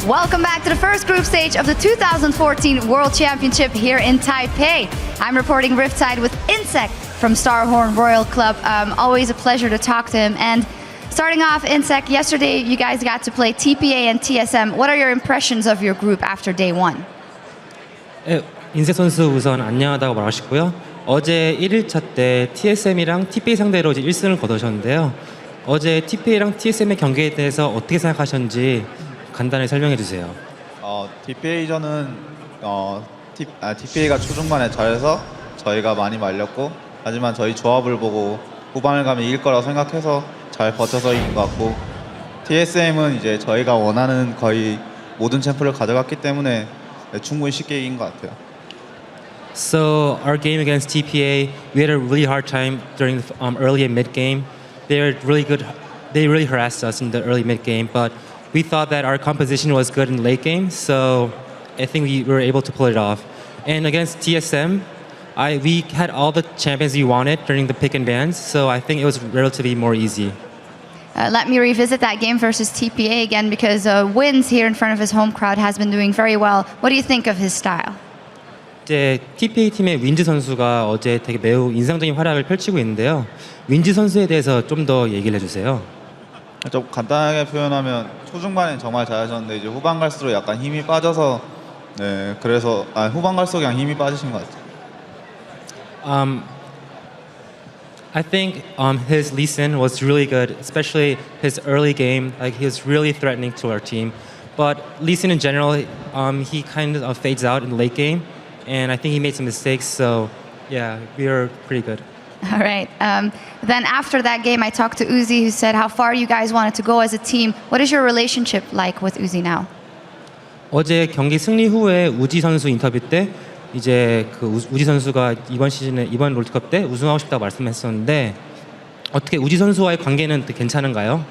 Welcome back to the first group stage of the 2014 World Championship here in Taipei. I'm reporting Riptide with Insect from Starhorn Royal Club. Always a pleasure to talk to him. And starting off, Insect, yesterday you guys got to play TPA and TSM. What are your impressions of your group after day one? 인색 선수 우선 안녕하다고 말하시고요. 어제 1일차 때 TSM이랑 TPA 상대로 이제 1승을 거두셨는데요. 어제 TPA랑 TSM의 경기에 대해서 어떻게 생각하셨는지 간단히 설명해 주세요. TPA전은 TPA가 초중반에 잘해서 저희가 많이 말렸고, 하지만 저희 조합을 보고 후반을 가면 이길 거라고 생각해서 잘 버텨서 이긴 것 같고, TSM은 이제 저희가 원하는 거의 모든 챔프를 가져갔기 때문에 충분히 쉽게 이긴 것 같아요. So our game against TPA, we had a really hard time during the early and mid game. They were really good. They really harassed us in the early mid game, but we thought that our composition was good in late game, so I think we were able to pull it off. And against TSM, we had all the champions we wanted during the pick and bans, so I think it was relatively more easy. Let me revisit that game versus TPA again, because Wins here in front of his home crowd has been doing very well. What do you think of his style? 이제 TPA 팀의 윈즈 선수가 어제 되게 매우 인상적인 활약을 펼치고 있는데요. 윈즈 선수에 대해서 좀 더 얘기를 해주세요. 좀 간단하게 표현하면 초중반엔 정말 잘하셨는데 이제 후반 갈수록 약간 힘이 빠져서 그래서 후반 갈수록 그냥 힘이 빠지신 것 같아요. I think his Lee Sin was really good, especially his early game. Like he was really threatening to our team. But Lee Sin in general, he kind of fades out in the late game, and I think he made some mistakes. So yeah, we were pretty good. All right. Then after that game, I talked to Uzi, who said how far you guys wanted to go as a team. What is your relationship like with Uzi now? 어제 경기 승리 후에 우지 선수 인터뷰 때 이제 그 우지 선수가 이번 롤드컵 때 우승하고 싶다고 말씀했었는데 어떻게 우지 선수와의 관계는 괜찮은가요?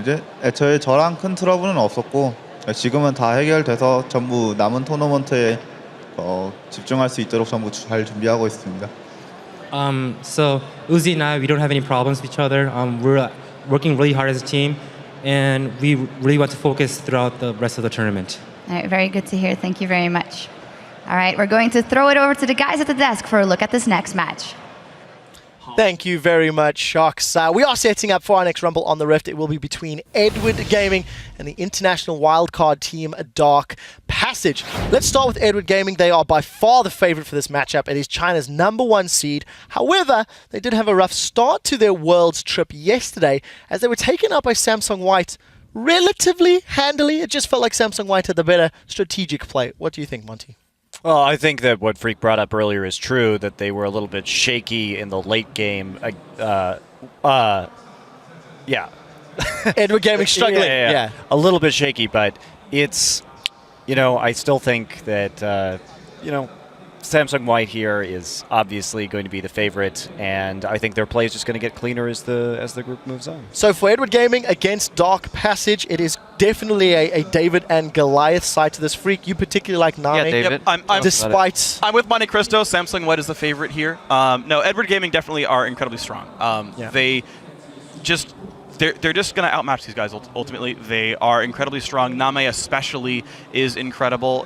이제 애초에 저랑 큰 트러블은 없었고 지금은 다 해결돼서 전부 남은 토너먼트에 집중할 수 있도록 전부 잘 준비하고 있습니다. So Uzi and I, we don't have any problems with each other. We're working really hard as a team, and we really want to focus throughout the rest of the tournament. All right, very good to hear. Thank you very much. All right, we're going to throw it over to the guys at the desk for a look at this next match. Thank you very much, Shocks. We are setting up for our next Rumble on the Rift. It will be between Edward Gaming and the international wildcard team, Dark Passage. Let's start with Edward Gaming. They are by far the favorite for this matchup. It is China's #1 seed. However, they did have a rough start to their Worlds trip yesterday as they were taken out by Samsung White relatively handily. It just felt like Samsung White had the better strategic play. What do you think, Monty? Well, I think that what Freak brought up earlier is true, that they were a little bit shaky in the late game. Yeah. Edward Gaming struggling. Yeah. A little bit shaky, but it's, I still think that, Samsung White here is obviously going to be the favorite, and I think their play is just going to get cleaner as the group moves on. So for Edward Gaming against Dark Passage, it is definitely a David and Goliath side to this. Freak, you particularly like NaMei. Yeah, David. Despite... I'm with Monte Cristo. Samsung White is the favorite here. No, Edward Gaming definitely are incredibly strong. They're just going to outmatch these guys ultimately. They are incredibly strong. NaMei especially is incredible.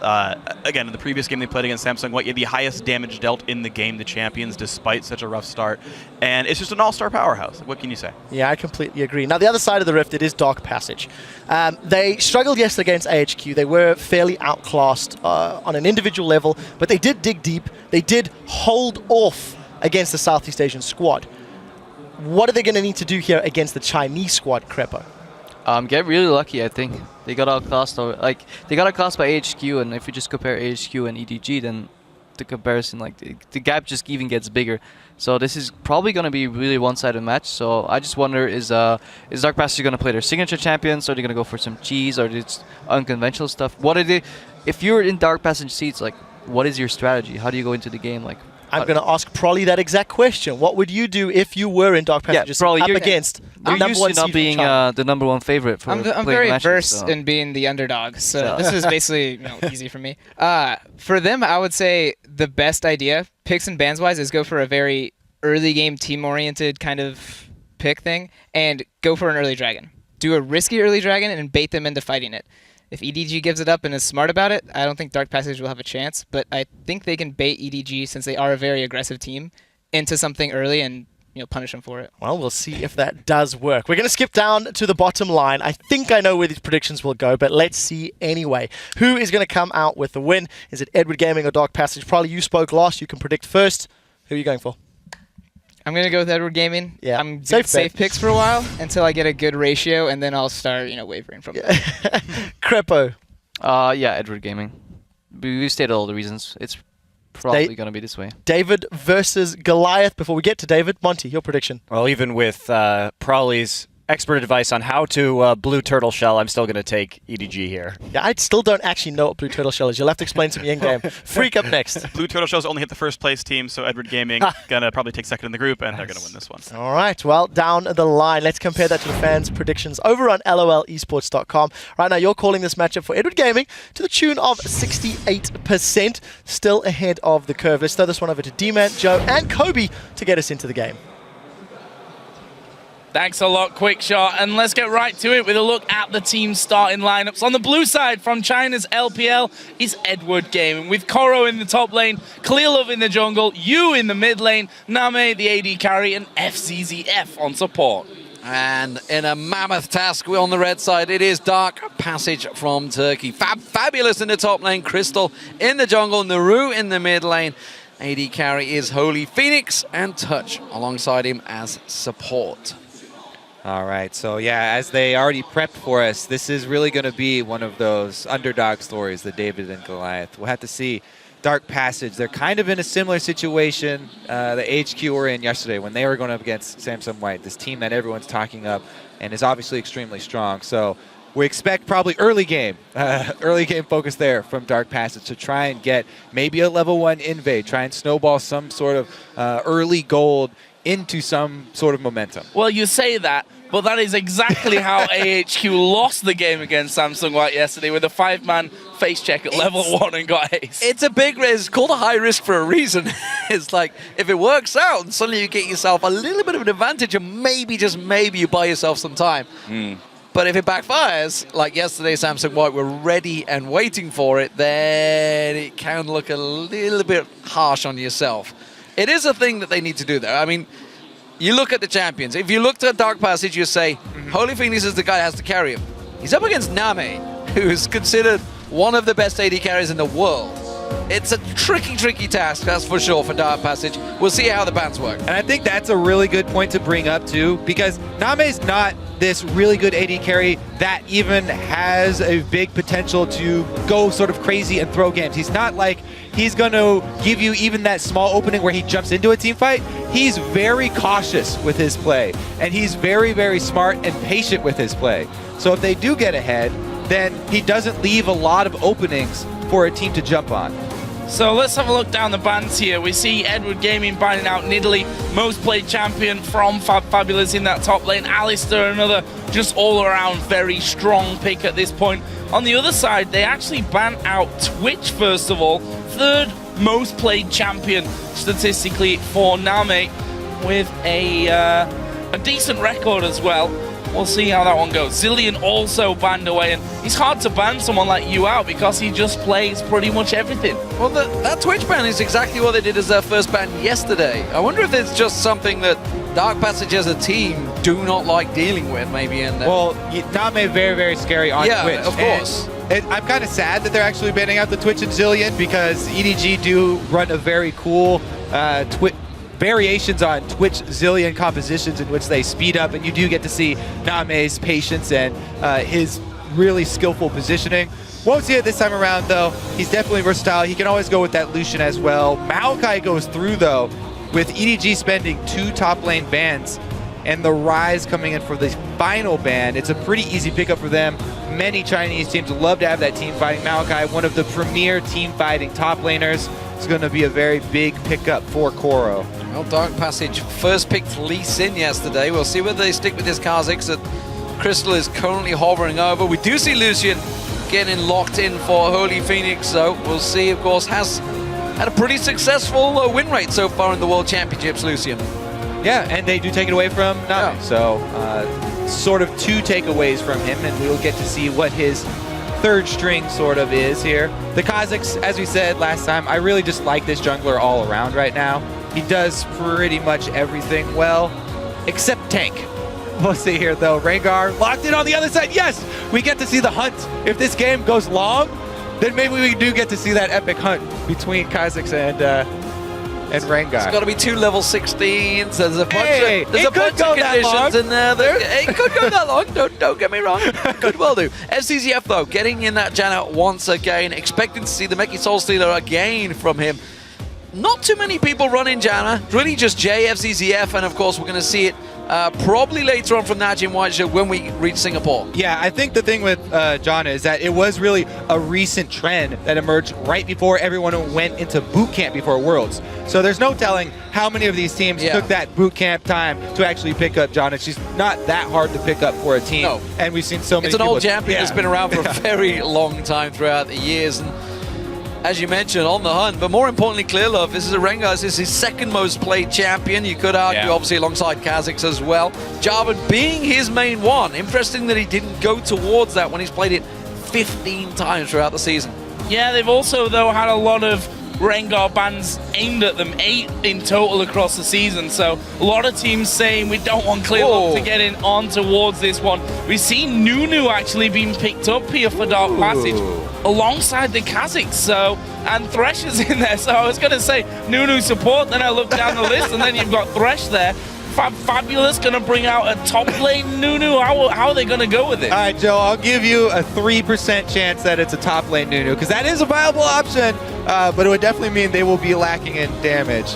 Again, in the previous game they played against Samsung White, he had the highest damage dealt in the game, the champions, despite such a rough start. And it's just an all-star powerhouse. What can you say? Yeah, I completely agree. Now, the other side of the Rift, it is Dark Passage. They struggled yesterday against AHQ. They were fairly outclassed on an individual level, but they did dig deep. They did hold off against the Southeast Asian squad. What are they going to need to do here against the Chinese squad, Crepo? Get really lucky, I think. They got outclassed, they got outclassed by AHQ, and if you just compare AHQ and EDG, then the comparison, the gap just even gets bigger. So this is probably going to be really one-sided match. So I just wonder, is Dark Passage going to play their signature champions, or are they going to go for some cheese, or it's unconventional stuff? What are they? If you're in Dark Passage seats, what is your strategy? How do you go into the game? I'm going to ask Prolly that exact question. What would you do if you were in Dark Passage up against the I'm used to not being the #1 favorite for I'm very versed in being the underdog, so this is basically easy for me. For them, I would say the best idea, picks and bans wise, is go for a very early game team-oriented kind of pick thing and go for an early dragon. Do a risky early dragon and bait them into fighting it. If EDG gives it up and is smart about it, I don't think Dark Passage will have a chance, but I think they can bait EDG, since they are a very aggressive team, into something early and punish them for it. Well, we'll see if that does work. We're going to skip down to the bottom line. I think I know where these predictions will go, but let's see anyway. Who is going to come out with the win? Is it Edward Gaming or Dark Passage? Probably you spoke last. You can predict first. Who are you going for? I'm going to go with Edward Gaming. Yeah. I'm doing safe picks for a while until I get a good ratio, and then I'll start, wavering from there. Crepo. Yeah, Edward Gaming. We stated all the reasons. It's probably going to be this way. David versus Goliath. Before we get to David, Monty, your prediction. Well, even with Prawley's expert advice on how to blue turtle shell, I'm still going to take EDG here. Yeah, I still don't actually know what blue turtle shell is. You'll have to explain to me in-game. Freak up next. Blue Turtle Shells only hit the first place team, so Edward Gaming gonna probably take second in the group, and they're gonna win this one. All right, well, down the line. Let's compare that to the fans' predictions over on lolesports.com. Right now, you're calling this matchup for Edward Gaming to the tune of 68%. Still ahead of the curve. Let's throw this one over to D-Man, Joe, and Kobe to get us into the game. Thanks a lot, Quick Shot. And let's get right to it with a look at the team starting lineups. On the blue side from China's LPL is Edward Gaming, with Koray in the top lane, Clearlove in the jungle, Yu in the mid lane, NaMei the AD carry, and Fzzf on support. And in a mammoth task on the red side, it is Dark Passage from Turkey. fabFabulous in the top lane, Crystal in the jungle, Naru in the mid lane. AD carry is HolyPhoenix, and Touch alongside him as support. All right, so yeah, as they already prepped for us, this is really going to be one of those underdog stories, the David and Goliath. We'll have to see Dark Passage. They're kind of in a similar situation the HQ were in yesterday when they were going up against Samsung White, this team that everyone's talking up and is obviously extremely strong. So we expect probably early game focus there from Dark Passage to try and get maybe a level 1 invade, try and snowball some sort of early gold into some sort of momentum. Well, you say that, but that is exactly how AHQ lost the game against Samsung White yesterday with a 5-man face check at level 1 and got ace. It's a big risk. It's called a high risk for a reason. It's like, if it works out, and suddenly you get yourself a little bit of an advantage, and maybe, just maybe, you buy yourself some time. But if it backfires, like yesterday, Samsung White were ready and waiting for it, then it can look a little bit harsh on yourself. It is a thing that they need to do, though. I mean, you look at the champions. If you looked at Dark Passage, you say, HolyPhoenix is the guy that has to carry him. He's up against NaMei, who is considered one of the best AD carries in the world. It's a tricky task, that's for sure, for Dark Passage. We'll see how the bans work. And I think that's a really good point to bring up, too, because NaMei's not this really good AD carry that even has a big potential to go sort of crazy and throw games. He's not like he's going to give you even that small opening where he jumps into a team fight. He's very cautious with his play, and he's very smart and patient with his play. So if they do get ahead, then he doesn't leave a lot of openings for a team to jump on. So let's have a look down the bands here. We see Edward Gaming banning out Nidalee, most played champion from fabFabulous in that top lane. Alistair, another just all-around very strong pick at this point. On the other side, they actually ban out Twitch, first of all. Third most played champion statistically for NaMei, with a decent record as well. We'll see how that one goes. Zillion also banned away, and it's hard to ban someone like you out because he just plays pretty much everything. Well, that Twitch ban is exactly what they did as their first ban yesterday. I wonder if it's just something that Dark Passage as a team do not like dealing with, maybe. Well, NaMei very scary on Twitch. Yeah, of course. And I'm kind of sad that they're actually banning out the Twitch and Zillion, because EDG do run a very cool variations on Twitch Zillion compositions in which they speed up, and you do get to see NaMei's patience and his really skillful positioning. Won't see it this time around, though. He's definitely versatile. He can always go with that Lucian as well. Maokai goes through, though, with EDG spending 2 top lane bans and the Rise coming in for the final ban. It's a pretty easy pickup for them. Many Chinese teams love to have that team fighting. Maokai, one of the premier team fighting top laners. It's going to be a very big pickup for Koray. Well, Dark Passage first picked Lee Sin yesterday. We'll see whether they stick with this Kha'Zix that Crystal is currently hovering over. We do see Lucian getting locked in for HolyPhoenix, so we'll see. Of course, has had a pretty successful win rate so far in the World Championships, Lucian. Yeah, and they do take it away from NaMei. Yeah. So sort of 2 takeaways from him, and we'll get to see what his third string sort of is here. The Kazakhs, as we said last time, I really just like this jungler all around right now. He does pretty much everything well, except tank. We'll see here though. Rengar locked in on the other side. Yes, we get to see the hunt. If this game goes long, then maybe we do get to see that epic hunt between Kazakhs and Rengar. It's got to be 2 level 16s. There's a bunch Hey, of, there's it a bunch could go of that conditions long. in there. It could go that long. Don't get me wrong. Could well do. Fzzf though, getting in that Janna once again, expecting to see the Meki Soul Stealer again from him. Not too many people running Janna. Really just J, Fzzf, and of course we're going to see it probably later on from Najin White when we reach Singapore. Yeah, I think the thing with Janna is that it was really a recent trend that emerged right before everyone went into boot camp before Worlds. So there's no telling how many of these teams took that boot camp time to actually pick up Janna. She's not that hard to pick up for a team. No. And we've seen so many It's an people, old champion that's been around for a very long time throughout the years. And as you mentioned, on the hunt, but more importantly, Clearlove. This is a Rengar. This is his second most played champion. You could argue, obviously, alongside Kazakhs as well. JiaWen being his main one. Interesting that he didn't go towards that when he's played it 15 times throughout the season. Yeah, they've also, though, had a lot of Rengar bans aimed at them, 8 in total across the season. So a lot of teams saying we don't want Clearlove to get in on towards this one. We've seen Nunu actually being picked up here for Dark Passage alongside the Kazakhs. So, and Thresh is in there. So I was going to say Nunu support, then I look down the list and then you've got Thresh there. fabFabulous going to bring out a top lane Nunu. How are they going to go with it? All right, Joe, I'll give you a 3% chance that it's a top lane Nunu, because that is a viable option, but it would definitely mean they will be lacking in damage.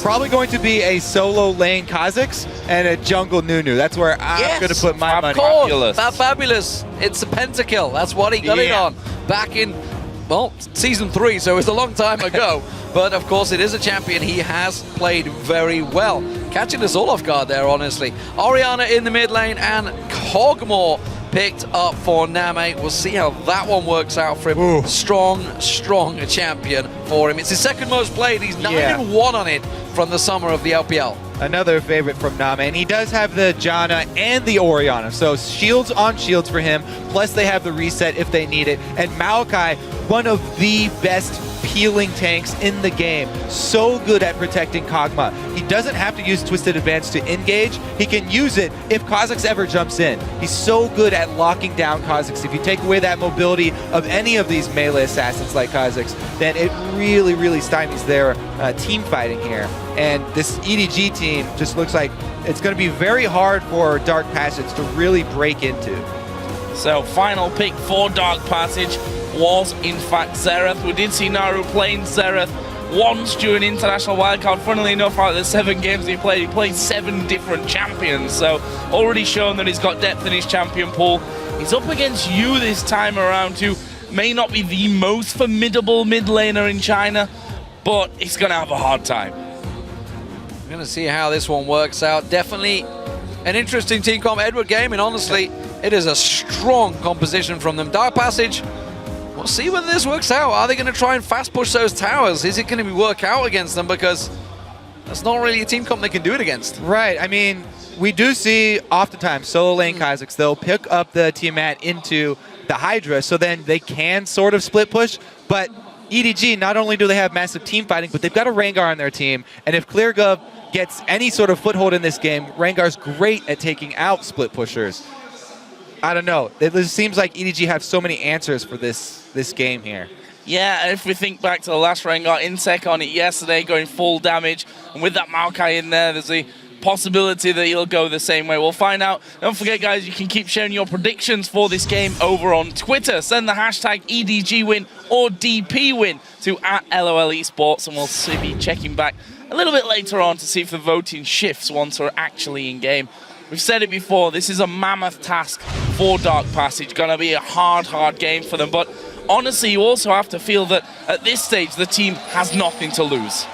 Probably going to be a solo lane Kazakhs and a jungle Nunu. That's where I'm going to put my money. fabFabulous. It's a pentakill. That's what he got it on back in, well, season 3, so it's a long time ago. But of course, it is a champion he has played very well. Catching us all off guard there, honestly. Orianna in the mid lane and Kog'Maw picked up for NaMei. We'll see how that one works out for him. Ooh. Strong champion for him. It's his second most played. He's 9-1 on it from the summer of the LPL. Another favorite from NaMei, and he does have the Janna and the Orianna, so shields on shields for him, plus they have the reset if they need it. And Maokai, one of the best peeling tanks in the game, so good at protecting Kog'Maw. He doesn't have to use Twisted Advance to engage, he can use it if Kazakhs ever jumps in. He's so good at locking down Kazakhs. If you take away that mobility of any of these melee assassins like Kazakhs, then it really stymies their team fighting here. And this EDG team just looks like it's going to be very hard for Dark Passage to really break into. So final pick for Dark Passage was in fact Xerath. We did see Naru playing Xerath once during International Wildcard. Funnily enough, out of the 7 games he played 7 different champions. So already shown that he's got depth in his champion pool. He's up against you this time around, who may not be the most formidable mid laner in China, but he's going to have a hard time. We're going to see how this one works out. Definitely an interesting team comp. Edward Gaming, honestly, it is a strong composition from them. Dark Passage, we'll see whether this works out. Are they going to try and fast push those towers? Is it going to work out against them? Because that's not really a team comp they can do it against. Right, I mean, we do see oftentimes solo lane Kazakhs, they'll pick up the Tiamat into the Hydra, so then they can sort of split push, but EDG, not only do they have massive team fighting, but they've got a Rengar on their team, and if Clearlove gets any sort of foothold in this game, Rengar's great at taking out split pushers. I don't know. It seems like EDG have so many answers for this game here. Yeah, if we think back to the last Rengar, Insec on it yesterday, going full damage, and with that Maokai in there, there's a possibility that he'll go the same way. We'll find out. Don't forget, guys, you can keep sharing your predictions for this game over on Twitter. Send the hashtag EDGWin or DPWin to @LOLesports, and we'll be checking back a little bit later on to see if the voting shifts once we're actually in game. We've said it before, this is a mammoth task for Dark Passage. Gonna be a hard game for them, but honestly, you also have to feel that at this stage, the team has nothing to lose.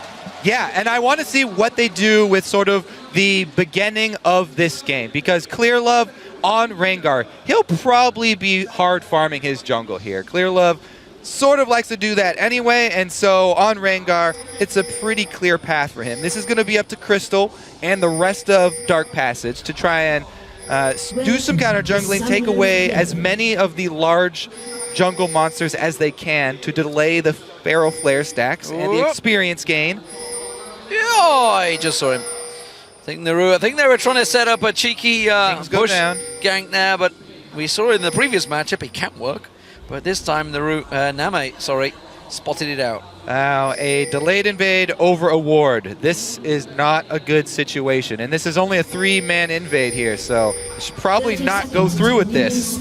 Yeah, and I want to see what they do with sort of the beginning of this game, because Clearlove on Rengar, he'll probably be hard farming his jungle here. Clearlove sort of likes to do that anyway, and so on Rengar, it's a pretty clear path for him. This is going to be up to Crystal and the rest of Dark Passage to try and do some counter jungling, take away as many of the large jungle monsters as they can to delay the Pharaoh Flare stacks and the experience gain. Oh, he just saw him. I think they were trying to set up a cheeky push gank there, but we saw in the previous matchup it can't work. But this time NaMei, spotted it out. Now, a delayed invade over a ward. This is not a good situation. And this is only a 3-man invade here, so you should probably not go through with this.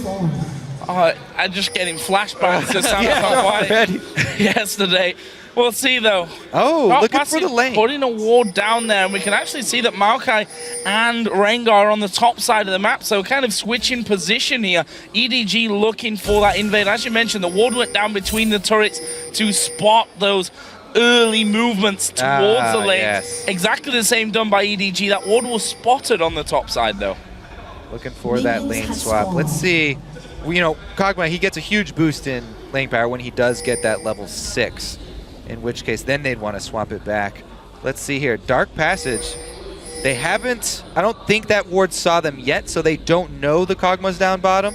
I'm just getting flashbacks to Samsung White yesterday. We'll see, though. Oh, looking for the lane. Putting a ward down there, and we can actually see that Maokai and Rengar are on the top side of the map, so kind of switching position here. EDG looking for that invade. As you mentioned, the ward went down between the turrets to spot those early movements towards the lane. Yes. Exactly the same done by EDG. That ward was spotted on the top side, though. Looking for that lane swap. Let's see. You know, Kog'Maw, he gets a huge boost in lane power when he does get that level 6. In which case, then they'd want to swap it back. Let's see here. Dark Passage. They haven't... I don't think that ward saw them yet, so they don't know the Kog'Maw's down bottom.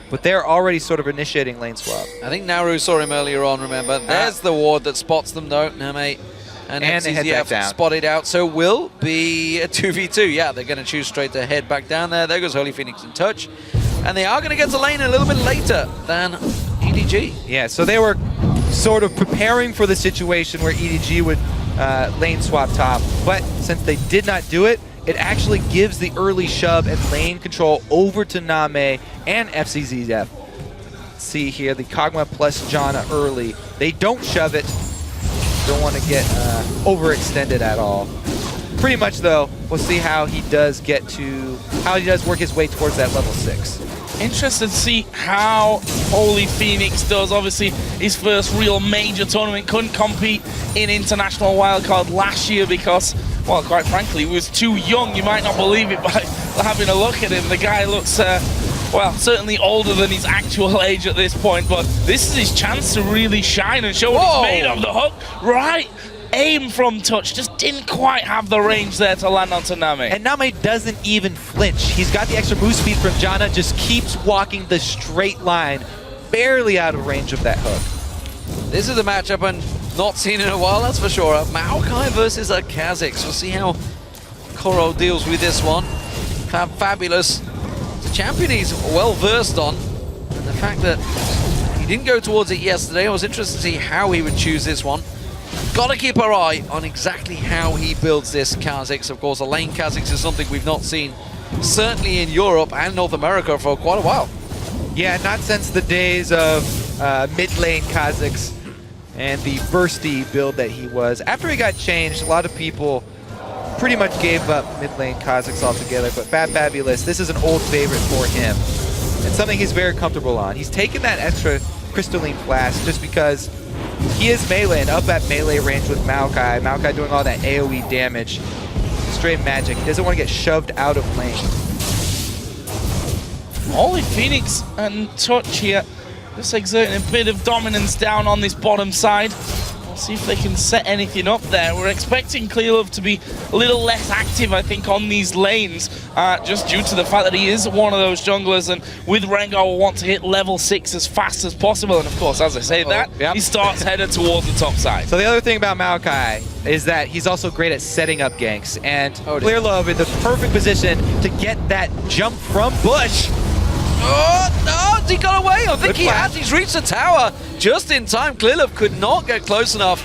But they're already sort of initiating lane swap. I think Naru saw him earlier on, remember. There's the ward that spots them, though. NaMei and Fzzf spotted out. So will be a 2v2. Yeah, they're going to choose straight to head back down there. There goes HolyPhoenix in touch. And they are going to get to lane a little bit later than EDG. Yeah, so they were sort of preparing for the situation where EDG would lane swap top, but since they did not do it, it actually gives the early shove and lane control over to NaMei and Fzzf. See here, the Kog'Maw plus Janna early. They don't shove it. Don't want to get overextended at all. Pretty much though, we'll see how he does work his way towards that level 6. Interested to see how HolyPhoenix does. Obviously, his first real major tournament. Couldn't compete in International Wildcard last year because, well, quite frankly, he was too young. You might not believe it by having a look at him. The guy looks, well, certainly older than his actual age at this point, but this is his chance to really shine and show what he's made of. The hook, right? Aim from touch, just didn't quite have the range there to land onto NaMei. And NaMei doesn't even flinch. He's got the extra move speed from Janna, just keeps walking the straight line, barely out of range of that hook. This is a matchup and not seen in a while, that's for sure. Maokai versus a Kha'Zix. We'll see how Koray deals with this one. fabFabulous, the champion he's well versed on. And the fact that he didn't go towards it yesterday, I was interested to see how he would choose this one. Got to keep our eye on exactly how he builds this Kha'Zix. Of course, a lane Kha'Zix is something we've not seen, certainly in Europe and North America, for quite a while. Yeah, not since the days of mid-lane Kha'Zix and the bursty build that he was. After he got changed, a lot of people pretty much gave up mid-lane Kha'Zix altogether, but fabFabulous, this is an old favorite for him. It's something he's very comfortable on. He's taken that extra crystalline flash just because he is melee and up at melee range with Maokai. Maokai doing all that AoE damage. Straight magic. He doesn't want to get shoved out of lane. HolyPhoenix and touch here. Just exerting a bit of dominance down on this bottom side. We'll see if they can set anything up there. We're expecting Clearlove to be a little less active, I think, on these lanes, just due to the fact that he is one of those junglers, and with Rengar will want to hit level 6 as fast as possible. And of course, as I say he starts headed towards the top side. So the other thing about Maokai is that he's also great at setting up ganks, and Clearlove in the perfect position to get that jump from Bush. Oh, no, he got away. I think he has. He's reached the tower just in time. Clearlove could not get close enough.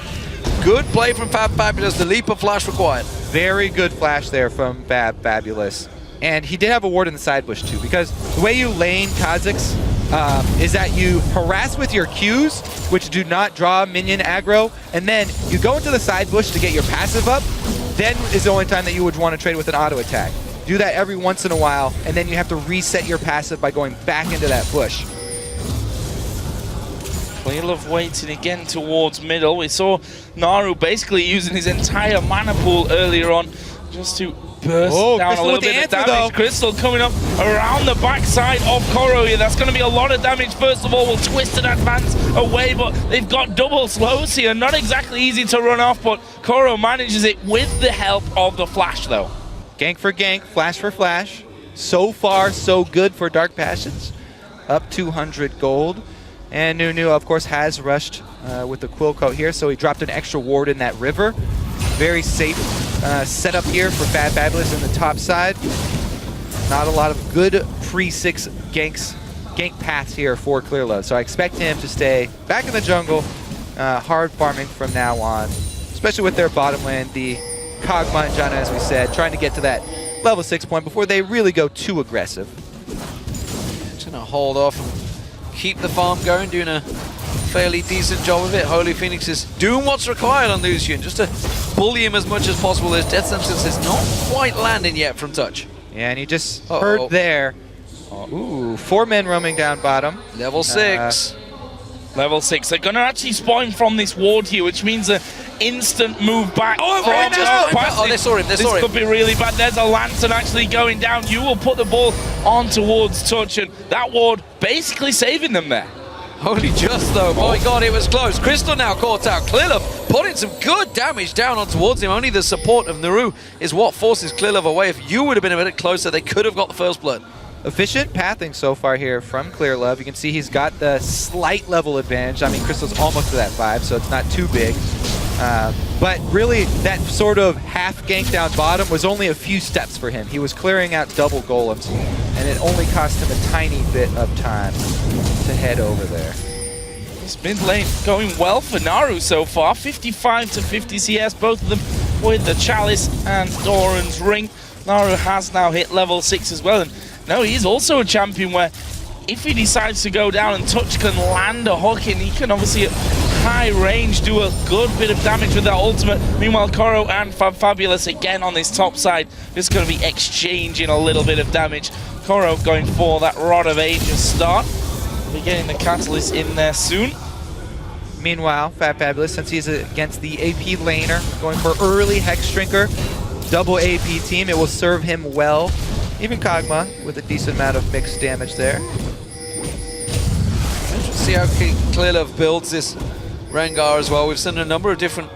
Good play from fabFabulous. The leap of flash required. Very good flash there from fabFabulous. And he did have a ward in the side bush too, because the way you lane Kha'Zix is that you harass with your Qs, which do not draw minion aggro, and then you go into the side bush to get your passive up. Then is the only time that you would want to trade with an auto attack. Do that every once in a while, and then you have to reset your passive by going back into that bush. Clearlove waiting again towards middle. We saw Naru basically using his entire mana pool earlier on just to burst down a little bit of damage. Though. Crystal coming up around the backside of Koray. That's going to be a lot of damage. First of all, will Twisted advance away, but they've got double slows here. Not exactly easy to run off, but Koray manages it with the help of the flash, though. Gank for gank, flash for flash. So far, so good for Dark Passions. Up 200 gold. And Nunu, of course, has rushed with the Quill Coat here, so he dropped an extra ward in that river. Very safe setup here for fabFabulous in the top side. Not a lot of good pre-6 gank paths here for Clearlove, so I expect him to stay back in the jungle, hard farming from now on, especially with their bottom lane, the Kog'Maw and Janna, as we said, trying to get to that level 6 point before they really go too aggressive. Just gonna hold off and keep the farm going, doing a fairly decent job of it. HolyPhoenix is doing what's required on Zhuojun, just to bully him as much as possible. His death sentence is not quite landing yet from touch. Yeah, and you just heard there, ooh, 4 men roaming down bottom. Level 6. Level 6. They're going to actually spawn from this ward here, which means an instant move back. They saw him. This could be really bad. There's a lantern actually going down. You will put the ball on towards Touch, and that ward basically saving them there. Only just though. My God, it was close. Crystal now caught out. Clearlove putting some good damage down on towards him. Only the support of Naru is what forces Clearlove away. If you would have been a bit closer, they could have got the first blood. Efficient pathing so far here from Clearlove. You can see he's got the slight level advantage. I mean, Crystal's almost to that 5, so it's not too big. But really, that sort of half gank down bottom was only a few steps for him. He was clearing out double golems, and it only cost him a tiny bit of time to head over there. This mid lane going well for Naru so far. 55 to 50 CS, both of them with the Chalice and Doran's Ring. Naru has now hit level 6 as well. And no, he's also a champion where if he decides to go down and Touch can land a hook in, he can obviously at high range do a good bit of damage with that ultimate. Meanwhile, Koray and fabFabulous again on this top side, just going to be exchanging a little bit of damage. Koray going for that Rod of Ages start. We're getting the Catalyst in there soon. Meanwhile, fabFabulous, since he's against the AP laner, going for early Hex Drinker, double AP team, it will serve him well. Even Kog'Maw with a decent amount of mixed damage there. See how Clearlove builds this Rengar as well. We've seen a number of different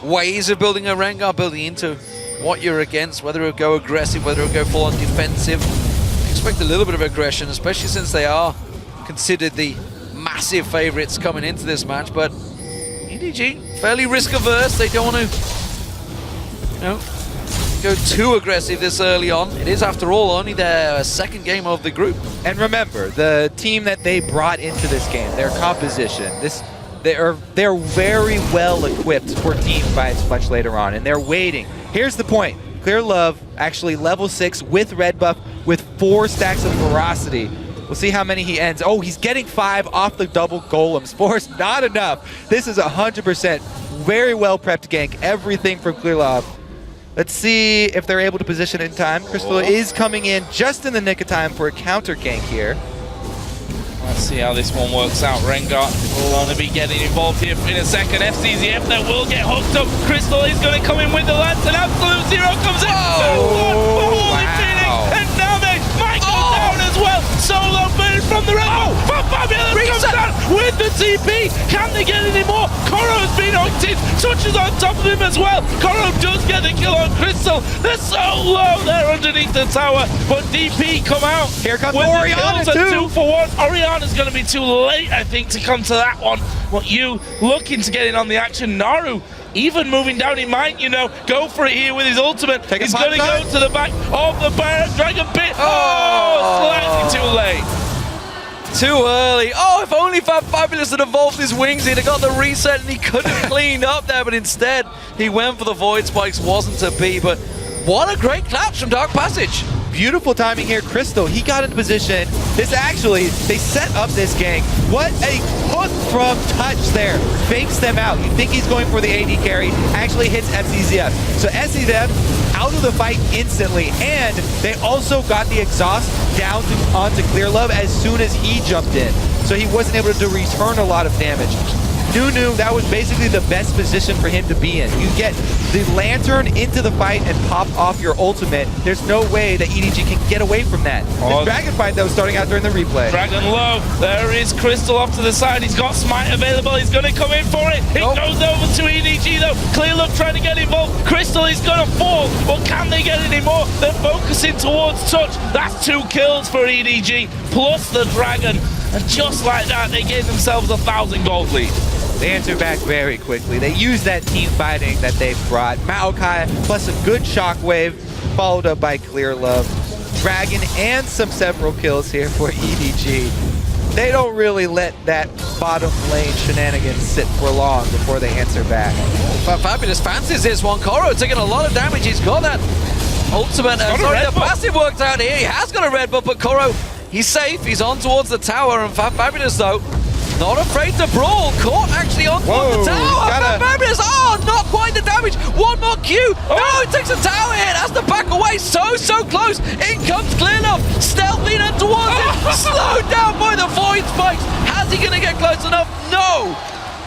ways of building a Rengar, building into what you're against, whether it'll go aggressive, whether it'll go full on defensive. Expect a little bit of aggression, especially since they are considered the massive favorites coming into this match, but EDG fairly risk averse. They don't want to, go too aggressive this early on. It is, after all, only their second game of the group. And remember, the team that they brought into this game, their composition, they're very well equipped for team fights much later on, and they're waiting. Here's the point. Clearlove actually level 6 with red buff with 4 stacks of ferocity. We'll see how many he ends. Oh, he's getting 5 off the double golems. 4's not enough. This is 100% very well prepped gank. Everything from Clearlove. Let's see if they're able to position in time. Crystal is coming in just in the nick of time for a counter gank here. Let's see how this one works out. Rengar will only be getting involved here in a second. Fzzf that will get hooked up. Crystal is going to come in with the lance, and Absolute Zero comes in. HolyPhoenix and NaMei might go down as well. Solo burn from the red. fabFabulous comes down with the TP. Can they get any more? Koray's been hooked in. Touch is on top of him as well. Koray does get the kill on Crystal. They're so low there underneath the tower, but DP come out. Here comes with Orianna the too. 2 for 1. Orianna's going to be too late, I think, to come to that one. But you looking to get in on the action. Naru even moving down, he might, go for it here with his ultimate. He's going to go to the back of the Dragon Pit. Slightly too late. Too early. If only fabFabulous had evolved his wings, he'd have got the reset and he could have cleaned up there, but instead he went for the Void Spikes, wasn't to be. But what a great clutch from Dark Passage. Beautiful timing here. Crystal, he got in position. They set up this gank. What a hook from Touch there. Fakes them out. You think he's going for the AD carry. Actually hits Fzzf. So Fzzf out of the fight instantly. And they also got the exhaust down onto Clearlove as soon as he jumped in. So he wasn't able to return a lot of damage. Nunu, that was basically the best position for him to be in. You get the Lantern into the fight and pop off your ultimate. There's no way that EDG can get away from that. The Dragon fight, though, starting out during the replay. Dragon low. There is Crystal off to the side. He's got Smite available. He's going to come in for it. It goes over to EDG, though. Clearlove trying to get involved. Crystal is going to fall. But can they get any more? They're focusing towards Touch. That's 2 kills for EDG, plus the Dragon. And just like that, they gave themselves a 1,000 gold lead. They answer back very quickly. They use that team fighting that they've brought. Maokai plus a good shockwave, followed up by Clearlove. Dragon and several kills here for EDG. They don't really let that bottom lane shenanigans sit for long before they answer back. fabFabulous fancies this one. Koray taking a lot of damage. He's got that ultimate. Sorry, the passive worked out here. He has got a red buff, but Koray, he's safe. He's on towards the tower, and fabFabulous, though, not afraid to brawl. Caught actually on towards the tower. fabFabulous, not quite the damage. One more Q. No, he takes a tower hit. Has to back away. So close. In comes Clearlove. Stealthing in towards it. Slowed down by the Void Spikes. How's he going to get close enough? No.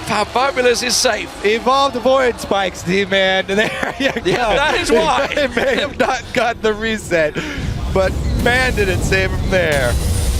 fabFabulous is safe. Evolve the Void Spikes, D-Man. There you go. Yeah, that is why. They may have not got the reset, but man, did it save him there.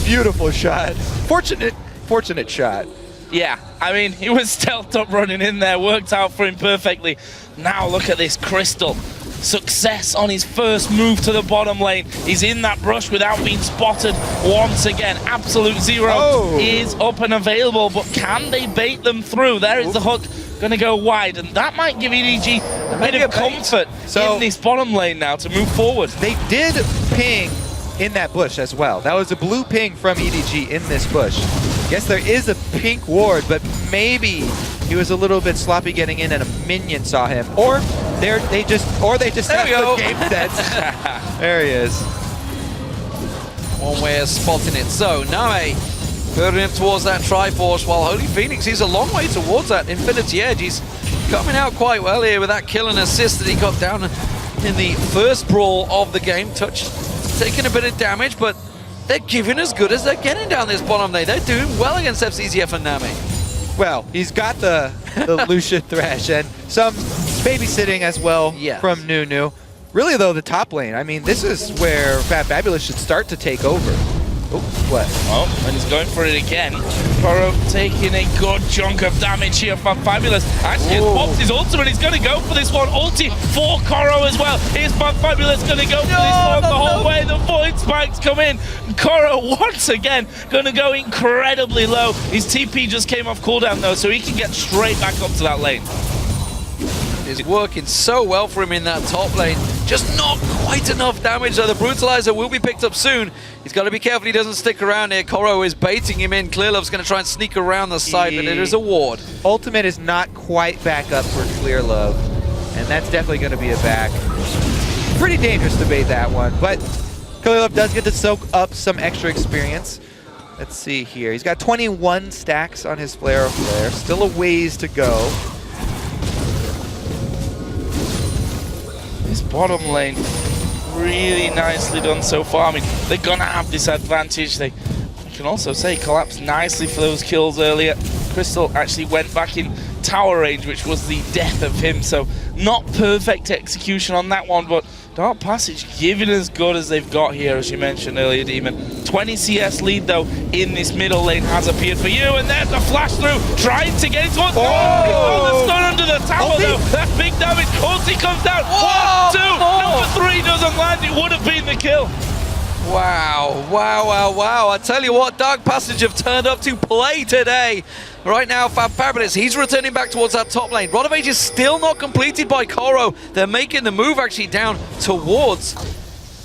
Beautiful shot. Fortunate shot. Yeah, I mean, he was stealthed up running in there, worked out for him perfectly. Now look at this Crystal. Success on his first move to the bottom lane. He's in that brush without being spotted once again. Absolute Zero is up and available, but can they bait them through? There is the hook, gonna go wide, and that might give EDG a bit of comfort in this bottom lane now to move forward. They did ping in that bush as well. That was a blue ping from EDG in this bush. Yes, there is a pink ward, but maybe he was a little bit sloppy getting in and a minion saw him. Or they just have the game sense. There he is. One way of spotting it. So, NaMei putting him towards that Triforce, while HolyPhoenix is a long way towards that Infinity Edge. He's coming out quite well here with that kill and assist that he got down in the first brawl of the game. Touch taking a bit of damage, but they're giving as good as they're getting down this bottom lane. They're doing well against Fzzf and NaMei. Well, he's got the Lucian Thresh and some babysitting as well from Nunu. Really, though, the top lane, I mean, this is where fabFabulous should start to take over. Oh, what? Oh, and he's going for it again. Koray taking a good chunk of damage here from fabFabulous. Actually, has popped his ultimate. He's going to go for this one. Ulti for Koray as well. Is fabFabulous going to go for this one the whole way? The Void Spikes come in. Koray once again going to go incredibly low. His TP just came off cooldown though, so he can get straight back up to that lane. It's working so well for him in that top lane. Just not quite enough damage, so the Brutalizer will be picked up soon. He's got to be careful he doesn't stick around here. Koray is baiting him in. Clearlove's going to try and sneak around the side, but it is a ward. Ultimate is not quite back up for Clearlove, and that's definitely going to be a back. Pretty dangerous to bait that one, but Clearlove does get to soak up some extra experience. Let's see here. He's got 21 stacks on his Flare of Flare. Still a ways to go. This bottom lane, really nicely done so far. I mean, they're gonna have this advantage. They can also say collapsed nicely for those kills earlier. Crystal actually went back in tower range, which was the death of him. So not perfect execution on that one, but Dark Passage giving as good as they've got here, as you mentioned earlier, Demon. 20 CS lead, though, in this middle lane has appeared for you, and there's the flash through, trying to get it towards... Oh, the stun under the tower, though. That's big damage. Ulti comes down. 1, 2, number 3 doesn't land. It would have been the kill. Wow, wow, wow, wow. I tell you what, Dark Passage have turned up to play today. Right now, fabFabulous, he's returning back towards that top lane. Rod of Age is still not completed by Koray. They're making the move actually down towards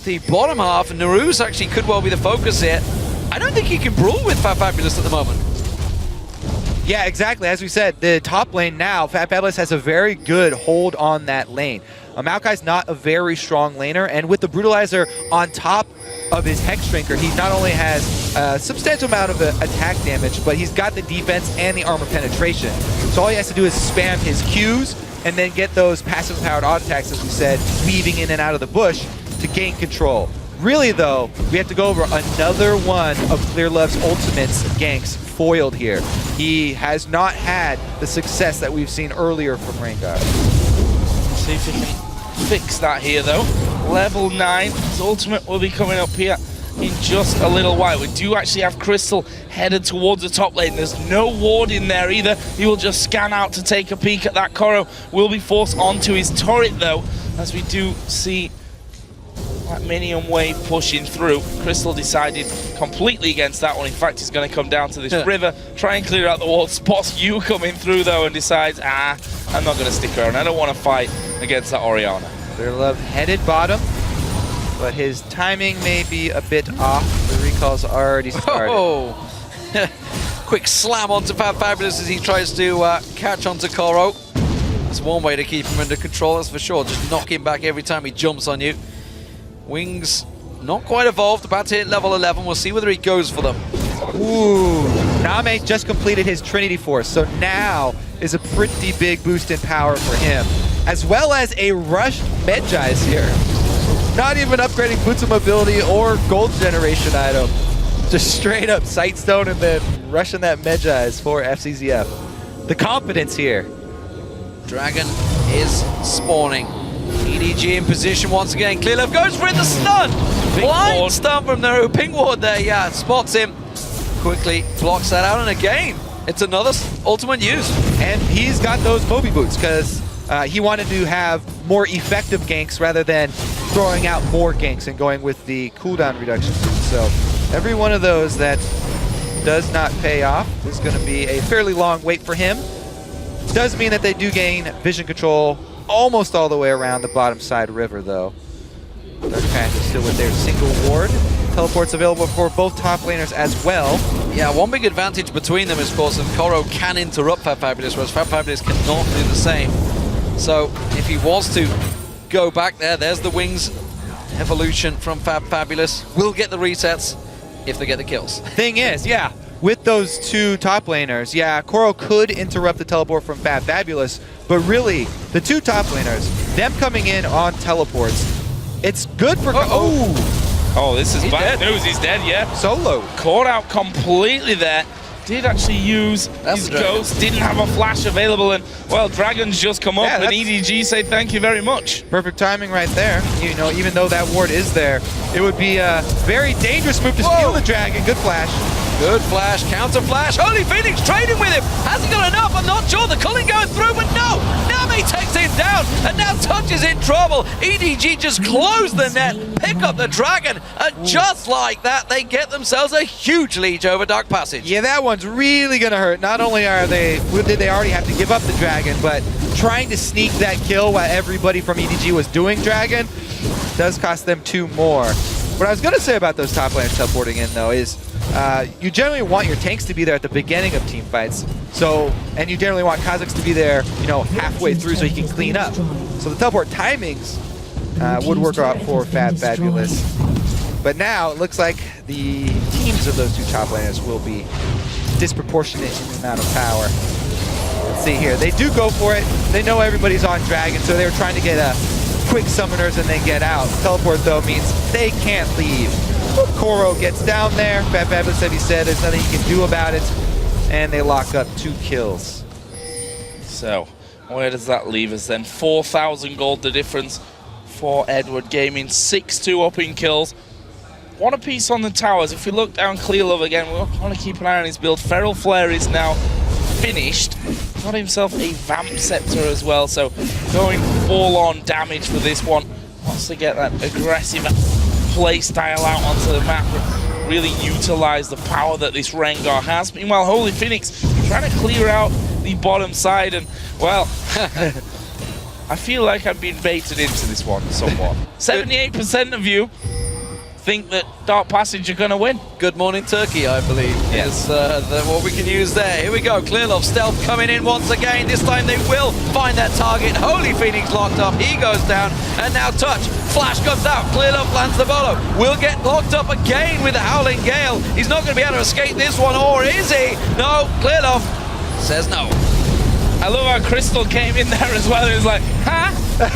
the bottom half. And Naru's actually could well be the focus here. I don't think he can brawl with fabFabulous at the moment. Yeah, exactly. As we said, the top lane now, fabFabulous has a very good hold on that lane. Maokai's not a very strong laner, and with the Brutalizer on top of his Hex Shrinker, he not only has a substantial amount of attack damage, but he's got the defense and the armor penetration. So all he has to do is spam his Qs and then get those passive powered auto attacks, as we said, weaving in and out of the bush to gain control. Really, though, we have to go over another one of Clearlove's ultimates ganks foiled here. He has not had the success that we've seen earlier from Rengar. See if he can fix that here, though. Level 9. His ultimate will be coming up here in just a little while. We do actually have Crystal headed towards the top lane. There's no ward in there either. He will just scan out to take a peek at that. Koray will be forced onto his turret, though, as we do see that minion wave pushing through. Crystal decided completely against that one. In fact, he's going to come down to this river, try and clear out the wall. Spots you coming through, though, and decides, I'm not going to stick around. I don't want to fight against that Orianna. Clearlove headed bottom, but his timing may be a bit off. The recall's already started. Oh. Quick slam onto fabFabulous as he tries to catch onto Koray. That's one way to keep him under control, that's for sure. Just knock him back every time he jumps on you. Wings not quite evolved, about to hit level 11. We'll see whether he goes for them. Ooh, NaMei just completed his Trinity Force, so now is a pretty big boost in power for him. As well as a rushed Medjai's here. Not even upgrading boots of mobility or gold generation item. Just straight up Sightstone and then rushing that Medjai's for Fzzf. The confidence here. Dragon is spawning. EDG in position once again. Clearlove goes for it, the stun! Blind stun from Naru. Ping ward there, yeah, spots him. Quickly blocks that out, and again, it's another ultimate use. And he's got those Moby boots because he wanted to have more effective ganks rather than throwing out more ganks and going with the cooldown reduction. So every one of those that does not pay off is going to be a fairly long wait for him. Does mean that they do gain vision control almost all the way around the bottom side river, though. They're kind of still with their single ward. Teleports available for both top laners as well. Yeah, one big advantage between them is, of course, that Koray can interrupt fabFabulous, whereas fabFabulous cannot do the same. So if he was to go back there, there's the wings evolution from fabFabulous. Will get the resets if they get the kills. Thing is, yeah, with those two top laners, yeah, Koray could interrupt the teleport from fabFabulous, but really, the two top laners, them coming in on teleports, it's good for... Oh, this is bad news. He's dead, yeah. Solo. Caught out completely there. Did actually use his ghost, didn't have a flash available, and, well, Dragon's just come up, and EDG say thank you very much. Perfect timing right there. You know, even though that ward is there, it would be a very dangerous move to steal the Dragon. Good flash. Good flash, counter flash. HolyPhoenix trading with him. Has he got enough? I'm not sure. The culling going through, but no. NaMei takes him down, and now Touch is in trouble. EDG just close the net, pick up the Dragon, and just like that, they get themselves a huge lead over Dark Passage. Yeah, that one's really going to hurt. Not only did they already have to give up the Dragon, but trying to sneak that kill while everybody from EDG was doing Dragon does cost them 2 more. What I was going to say about those top laners teleporting in, though, is you generally want your tanks to be there at the beginning of team fights. So, and you generally want Kha'Zix to be there, you know, halfway through so he can clean up. So the teleport timings would work out for fabFabulous. But now it looks like the teams of those two top laners will be disproportionate in the amount of power. Let's see here. They do go for it. They know everybody's on Dragon, so they were trying to get a quick summoners and then get out. Teleport, though, means they can't leave. Koray gets down there. fabFabulous, as he said, there's nothing he can do about it. And they lock up 2 kills. So, where does that leave us then? 4,000 gold the difference for Edward Gaming. 6-2 up in kills. One apiece on the towers. If we look down Clearlove again, we'll want to keep an eye on his build. Feral Flare is now finished. Got himself a Vamp Scepter as well, so going full-on damage for this one. Wants to get that aggressive play style out onto the map and really utilize the power that this Rengar has. Meanwhile, HolyPhoenix trying to clear out the bottom side, and, well, I feel like I've been baited into this one somewhat. 78% of you think that Dark Passage are going to win. Good morning, Turkey, I believe. Yes. What we can use there. Here we go. Clearlove stealth coming in once again. This time they will find that target. HolyPhoenix locked up. He goes down. And now Touch. Flash comes out. Clearlove lands the bolo. Will get locked up again with the Howling Gale. He's not going to be able to escape this one, or is he? No. Clearlove says no. I love how Crystal came in there as well. It was like, huh?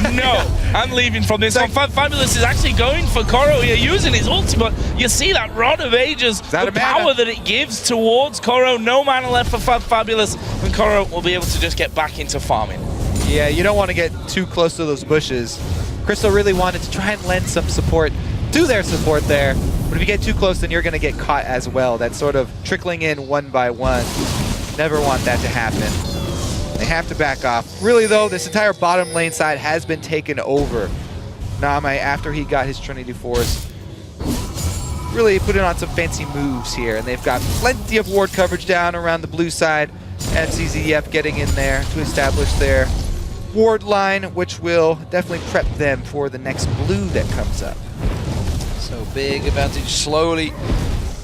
No. I'm leaving from this one. fabFabulous is actually going for Koray here, using his ultimate. You see that Rod of Ages, the power that it gives towards Koray. No mana left for fabFabulous, and Koray will be able to just get back into farming. Yeah, you don't want to get too close to those bushes. Crystal really wanted to try and lend some support to their support there, but if you get too close, then you're going to get caught as well. That's sort of trickling in one by one. Never want that to happen. They have to back off. Really though, this entire bottom lane side has been taken over. NaMei, after he got his Trinity Force, really putting on some fancy moves here, and they've got plenty of ward coverage down around the blue side. Fzzf getting in there to establish their ward line, which will definitely prep them for the next blue that comes up. So big advantage slowly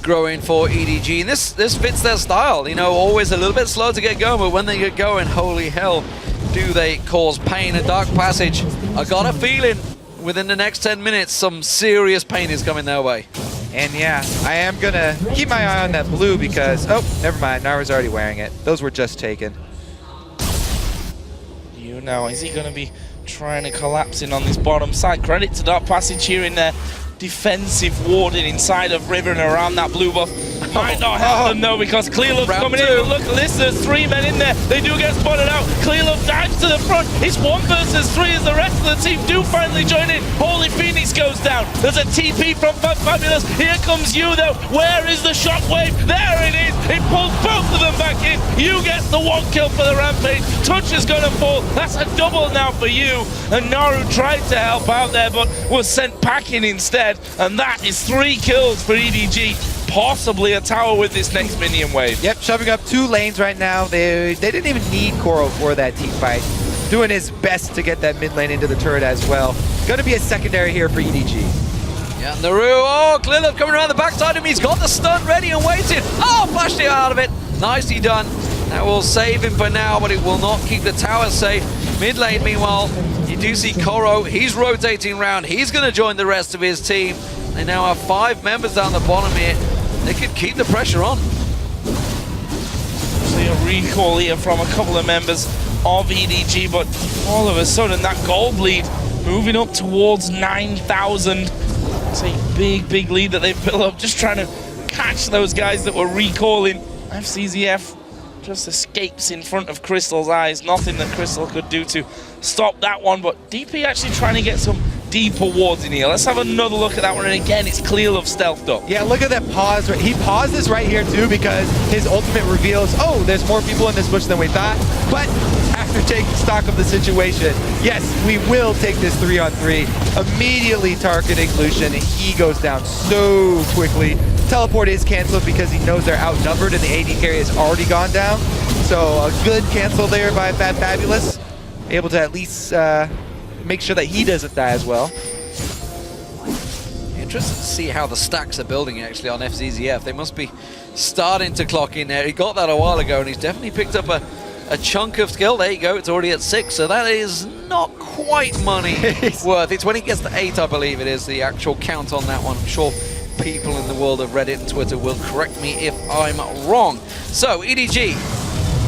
growing for EDG, and this fits their style. You know, always a little bit slow to get going, but when they get going, holy hell, do they cause pain. A Dark Passage, I got a feeling within the next 10 minutes some serious pain is coming their way. And yeah, I am gonna keep my eye on that blue because, oh, never mind, Naru's already wearing it. Those were just taken. You know, is he gonna be trying to collapse in on this bottom side? Credit to Dark Passage here in there. Defensive warding inside of River and around that blue buff. Might not help them though, because Clearlove's coming in. But look at this, there's 3 men in there. They do get spotted out. Clearlove dives to the front. It's 1 versus 3 as the rest of the team do finally join in. HolyPhoenix goes down. There's a TP from fabFabulous. Here comes you though. Where is the shockwave? There it is. It pulls both of them back in. You get the 1 kill for the Rampage. Touch is gonna fall. That's a double now for you. And Naru tried to help out there, but was sent packing instead. And that is 3 kills for EDG. Possibly a tower with this next minion wave. Yep, shoving up 2 lanes right now. They didn't even need Koray for that team fight. Doing his best to get that mid lane into the turret as well. Gonna be a secondary here for EDG. Yeah, Naru, oh, Clearlove coming around the backside of him. He's got the stun ready and waiting. Oh, flashed it out of it. Nicely done. That will save him for now, but it will not keep the tower safe. Mid lane, meanwhile, you do see Koray. He's rotating around. He's going to join the rest of his team. They now have 5 members down the bottom here. They could keep the pressure on. See a recall here from a couple of members of EDG, but all of a sudden that gold lead moving up towards 9,000. It's a big, big lead that they've built up, just trying to catch those guys that were recalling. Fzzf just escapes in front of Crystal's eyes. Nothing that Crystal could do to stop that one, but DP actually trying to get some deeper wards in here. Let's have another look at that one, and again, it's Clearlove stealthed up. Yeah, look at that pause. He pauses right here too because his ultimate reveals, oh, there's more people in this bush than we thought. But after taking stock of the situation, yes, we will take this 3-on-3. Immediately targeting Lucian, and he goes down so quickly. Teleport is canceled because he knows they're outnumbered and the AD carry has already gone down. So a good cancel there by fabFabulous. Able to at least make sure that he doesn't die as well. Interesting to see how the stacks are building actually on Fzzf. They must be starting to clock in there. He got that a while ago and he's definitely picked up a chunk of skill. There you go, it's already at 6, so that is not quite money worth. It's when he gets to 8, I believe it is, the actual count on that one. I'm sure people in the world of Reddit and Twitter will correct me if I'm wrong. So, EDG,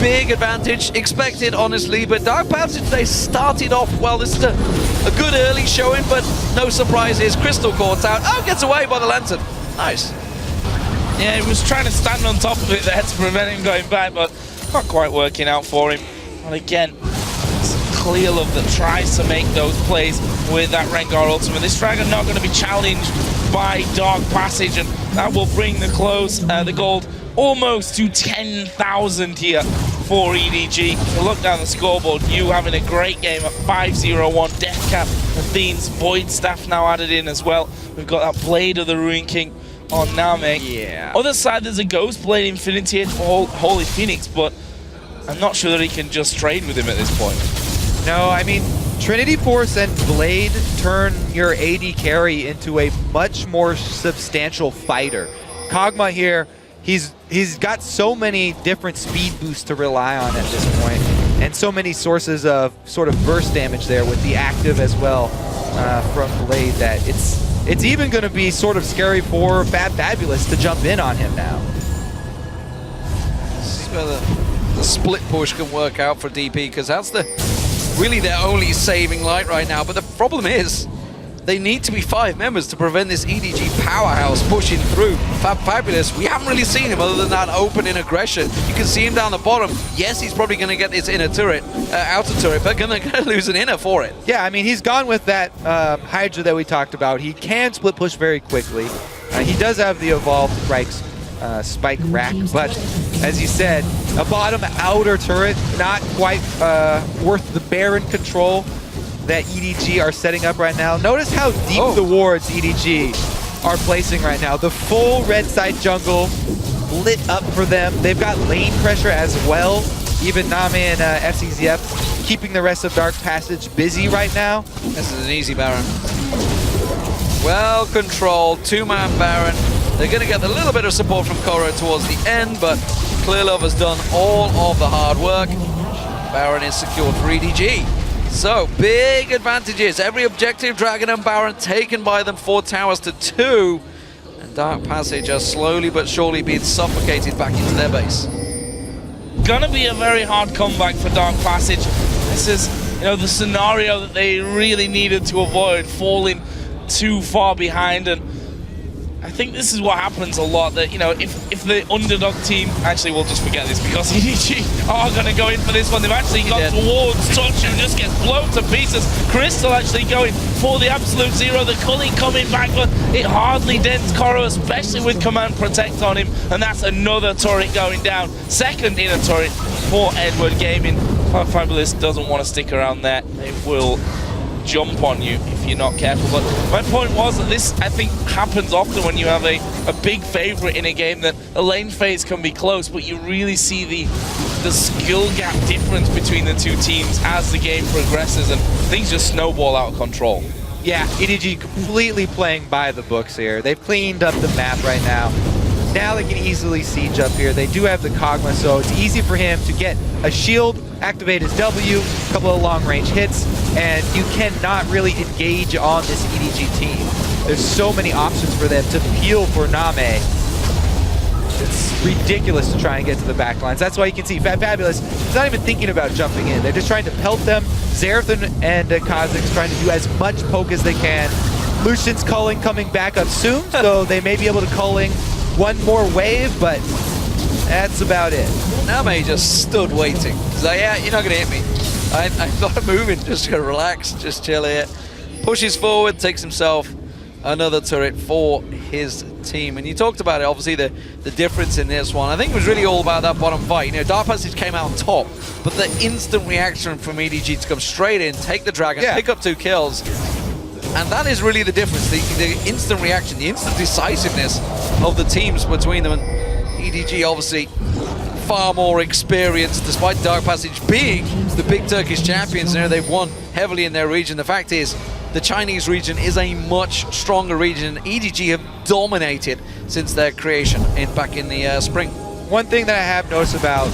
big advantage expected, honestly, but Dark Passage, they started off well. This is a good early showing, but no surprises. Crystal caught out. Oh, gets away by the lantern. Nice. Yeah, he was trying to stand on top of it there to prevent him going back, but not quite working out for him. And again, it's Clearlove that tries to make those plays with that Rengar ultimate. This Dragon not going to be challenged by Dark Passage, and that will bring the gold almost to 10,000 here for EDG. So look down the scoreboard, you having a great game at 5-0-1. Deathcap, Athene's Void Staff now added in as well. We've got that Blade of the Ruin King on NaMei. Yeah. Other side, there's a Ghost Blade Infinity here for HolyPhoenix, but I'm not sure that he can just trade with him at this point. No, I mean, Trinity Force and Blade turn your AD carry into a much more substantial fighter. Kog'Maw here, he's got so many different speed boosts to rely on at this point, and so many sources of sort of burst damage there with the active as well from Blade that it's even going to be sort of scary for fabFabulous to jump in on him now. See whether the split push can work out for DP, because that's the really their only saving light right now. But the problem is, they need to be 5 members to prevent this EDG powerhouse pushing through. fabFabulous, we haven't really seen him other than that opening aggression. You can see him down the bottom. Yes, he's probably going to get this inner turret, outer turret, but going to lose an inner for it. Yeah, I mean, he's gone with that Hydra that we talked about. He can split push very quickly. He does have the evolved spike rack, but as you said, a bottom outer turret, not quite worth the Baron control that EDG are setting up right now. Notice how deep the wards EDG are placing right now. The full red side jungle lit up for them. They've got lane pressure as well. Even NaMei and Fzzf keeping the rest of Dark Passage busy right now. This is an easy Baron. Well controlled, 2-man Baron. They're going to get a little bit of support from Koray towards the end, but Clearlove has done all of the hard work. Baron is secured for EDG. So, big advantages. Every objective, Dragon and Baron taken by them, 4 towers to 2. And Dark Passage are slowly but surely being suffocated back into their base. Gonna be a very hard comeback for Dark Passage. This is, you know, the scenario that they really needed to avoid, falling too far behind. And I think this is what happens a lot, that, you know, if the underdog team, actually we'll just forget this because EDG are going to go in for this one. They've actually got towards Touch and just gets blown to pieces. Crystal actually going for the absolute zero. The Cully coming back, but it hardly dents Koray, especially with Command Protect on him. And that's another turret going down. Second inner turret for Edward Gaming. fabFabulous doesn't want to stick around there. They will jump on you if you're not careful. But my point was that this, I think, happens often when you have a big favorite in a game, that a lane phase can be close, but you really see the skill gap difference between the two teams as the game progresses, and things just snowball out of control. Yeah, EDG completely playing by the books here. They've cleaned up the map right now. Now they can easily siege up here. They do have the Kog'Maw, so it's easy for him to get a shield, activate his W, a couple of long-range hits, and you cannot really engage on this EDG team. There's so many options for them to peel for NaMei. It's ridiculous to try and get to the back lines. That's why you can see fabFabulous is not even thinking about jumping in. They're just trying to pelt them. Zerth and Kha'Zix trying to do as much poke as they can. Lucian's culling coming back up soon, so they may be able to culling one more wave, but that's about it. NaMei just stood waiting. He's like, yeah, you're not going to hit me. I'm not moving, just going to relax, just chill here. Pushes forward, takes himself another turret for his team. And you talked about it, obviously, the difference in this one. I think it was really all about that bottom fight. You know, Dark Passage came out on top, but the instant reaction from EDG to come straight in, take the Dragon, pick up 2 kills, and that is really the difference, the instant reaction, the instant decisiveness of the teams between them. And EDG obviously far more experienced, despite Dark Passage being the big Turkish champions. You know, they've won heavily in their region. The fact is, the Chinese region is a much stronger region. EDG have dominated since their creation back in the spring. One thing that I have noticed about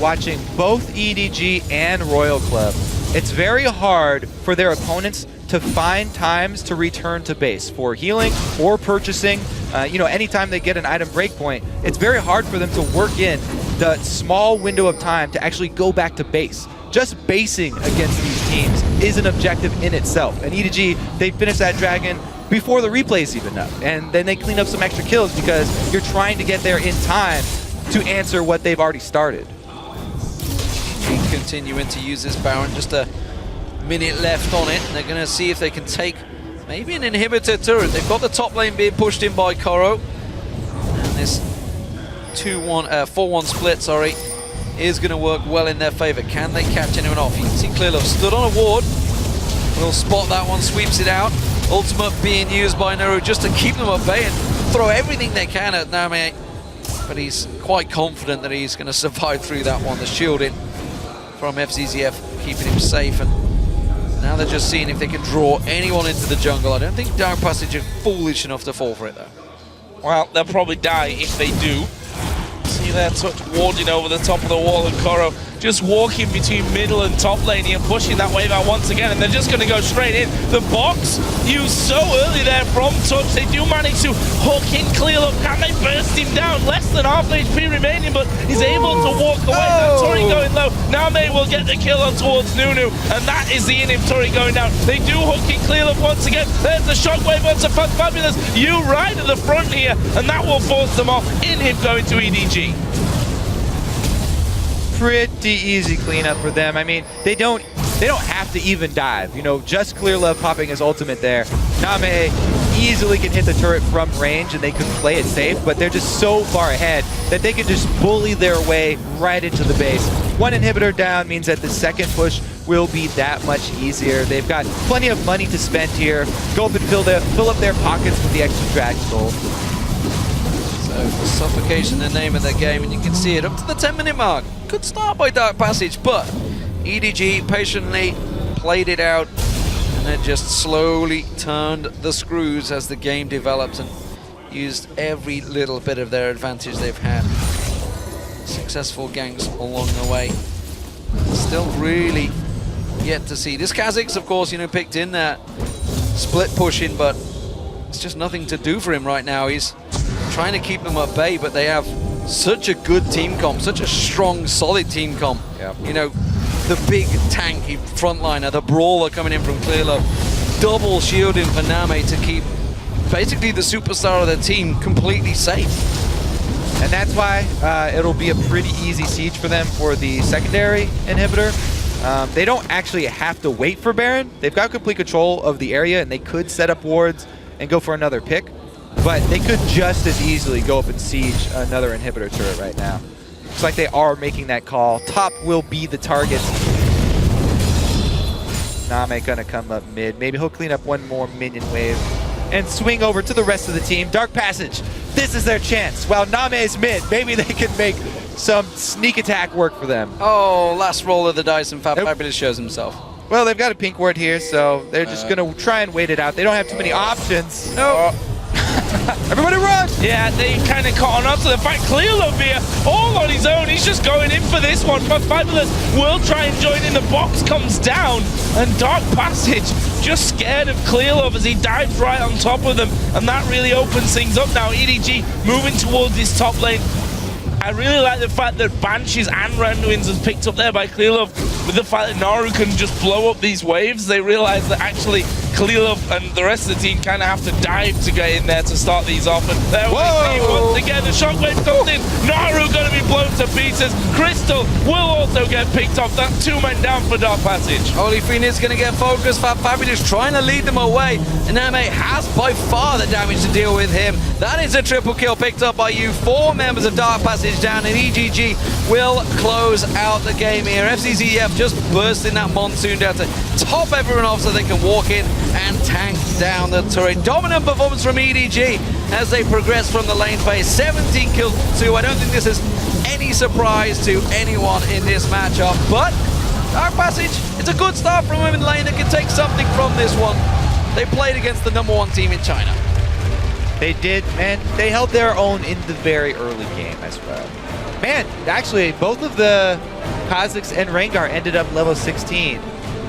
watching both EDG and Royal Club, it's very hard for their opponents to find times to return to base for healing or purchasing. You know, anytime they get an item breakpoint, it's very hard for them to work in the small window of time to actually go back to base. Just basing against these teams is an objective in itself. And EDG, they finish that Dragon before the replay's even up. And then they clean up some extra kills because you're trying to get there in time to answer what they've already started. Continuing to use this Baron, just a minute left on it. They're going to see if they can take maybe an inhibitor turret. They've got the top lane being pushed in by Koray. And this 4-1 split, sorry, is going to work well in their favor. Can they catch anyone off? You can see Clearlove stood on a ward. Will spot that one, sweeps it out. Ultimate being used by Naru just to keep them at bay and throw everything they can at NaMei. But he's quite confident that he's going to survive through that one. The shielding from Fzzf keeping him safe. And now they're just seeing if they can draw anyone into the jungle. I don't think Dark Passage are foolish enough to fall for it, though. Well, they'll probably die if they do. See there, Touch warding over the top of the wall, and Koray just walking between middle and top lane and pushing that wave out once again, and they're just going to go straight in. The box used so early there from Touch. They do manage to hook in Clearlove. Can they burst him down? Less than half HP remaining, but he's able to walk away. Now Tori going low. NaMei will get the kill on towards Nunu, and that is the inhib Tori going down. They do hook in Clearlove once again. There's the shockwave onto fabFabulous. You right at the front here, and that will force them off. Inhib going to EDG. Pretty easy cleanup for them. I mean, they don't have to even dive. You know, just Clearlove popping his ultimate there. NaMei easily can hit the turret from range and they can play it safe, but they're just so far ahead that they can just bully their way right into the base. One inhibitor down means that the second push will be that much easier. They've got plenty of money to spend here. Go up and fill up their pockets with the extra Dragon Gold. So suffocation, the name of their game, and you can see it up to the 10-minute mark. Good start by Dark Passage, but EDG patiently played it out and then just slowly turned the screws as the game developed and used every little bit of their advantage they've had. Successful ganks along the way. Still really yet to see. This Kha'Zix, of course, you know, picked in that split pushing, but it's just nothing to do for him right now. He's trying to keep them at bay, but they have such a good team comp, such a strong, solid team comp. Yep. You know, the big tanky frontliner, the brawler coming in from Clearlove, double shielding for NaMei to keep basically the superstar of the team completely safe. And that's why it'll be a pretty easy siege for them for the secondary inhibitor. They don't actually have to wait for Baron. They've got complete control of the area and they could set up wards and go for another pick. But they could just as easily go up and siege another inhibitor turret right now. Looks like they are making that call. Top will be the target. NaMei gonna come up mid. Maybe he'll clean up one more minion wave and swing over to the rest of the team. Dark Passage, this is their chance. While NaMei's mid, maybe they can make some sneak attack work for them. Oh, last roll of the dice and fabFabulous shows himself. Well, they've got a pink ward here, so they're just gonna try and wait it out. They don't have too many options. No. Everybody run! Yeah, they kind of caught on to the fact Clearlove here, all on his own. He's just going in for this one. fabFabulous will try and join in. The box comes down, and Dark Passage just scared of Clearlove as he dives right on top of them, and that really opens things up now. EDG moving towards this top lane. I really like the fact that Banshees and Randuin's is picked up there by Clearlove. With the fact that Naru can just blow up these waves, they realize that actually Clearlove and the rest of the team kind of have to dive to get in there to start these off. And there we see once again the shockwave comes in. Naru going to be blown to pieces. Crystal will also get picked off. That's 2 men down for Dark Passage. HolyPhoenix going to get focused. fabFabulous trying to lead them away. And NaMei has by far the damage to deal with him. That is a triple kill picked up by you. 4 members of Dark Passage down, and EDG will close out the game here. Fzzf just bursting that monsoon down to top everyone off so they can walk in and tank down the turret. Dominant performance from EDG as they progress from the lane phase. 17 kills to 2. I don't think this is any surprise to anyone in this matchup, but Dark Passage, it's a good start from them in lane. They can take something from this one. They played against the #1 team in China. They did, and they held their own in the very early game as well. Man, actually, both of the Kha'Zix and Rengar ended up level 16.